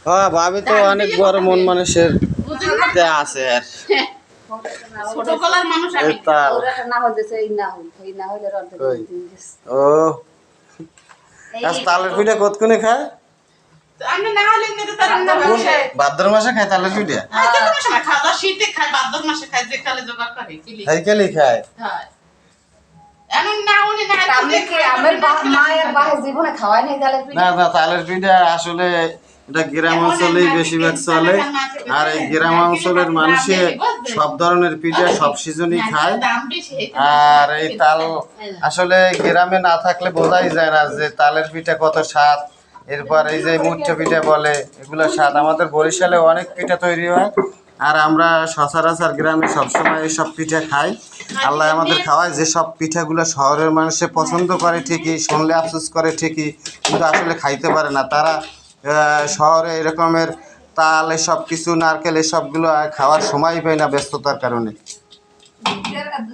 হ্যাঁ ভাবি তো অনেক বড় মন মানুষের আছে আর ছোট গলার মানুষ আমি তাল ওরা না হইতেছে এই না হই এই না হইলে অর্ধেক কই? দিয়ে দিছে। ও আজ তালের পিঠা কতক্ষণে খায় আমি না হলে কিন্তু তার না কোন ভাদ্র মাসে খায় তালের পিঠা যে কোনো সময় খাওয়া দাওয়া শীতে খায় ভাদ্র মাসে খায় যে কালে জোগাড় করে কিলি সাইকেলই খায় হয় এমন না উনি না আমি কি আমার মায়ের বাহে জীবনে খাওয়াই নাই তাহলে না না তালের পিঠা আসলে এটা গ্রাম অঞ্চলেই বেশিরভাগ চলে আর এই গ্রাম অঞ্চলের মানুষে সব ধরনের পিঠা সব সিজনই খায় দাম বেশি আর এই তাল আসলে গ্রামে না থাকলে বোঝাই যায় না যে তালের পিঠা কত স্বাদ এরপর এই যে মুঠো পিঠা বলে এগুলো স্বাদ আমাদের বরিশালে অনেক পিঠা তৈরি হয় আর আমরা সচরাচর গ্রামে সবসময় এইসব পিঠা খাই আল্লাহ আমাদের খাওয়ায় যেসব পিঠাগুলো শহরের মানুষে পছন্দ করে ঠিকই শুনলে আফসোস করে ঠিকই কিন্তু আসলে খাইতে পারে না তারা শহরে এরকমের তাল এসব কিছু নারকেল এসবগুলো খাওয়ার সময় পায় না ব্যস্ততার কারণে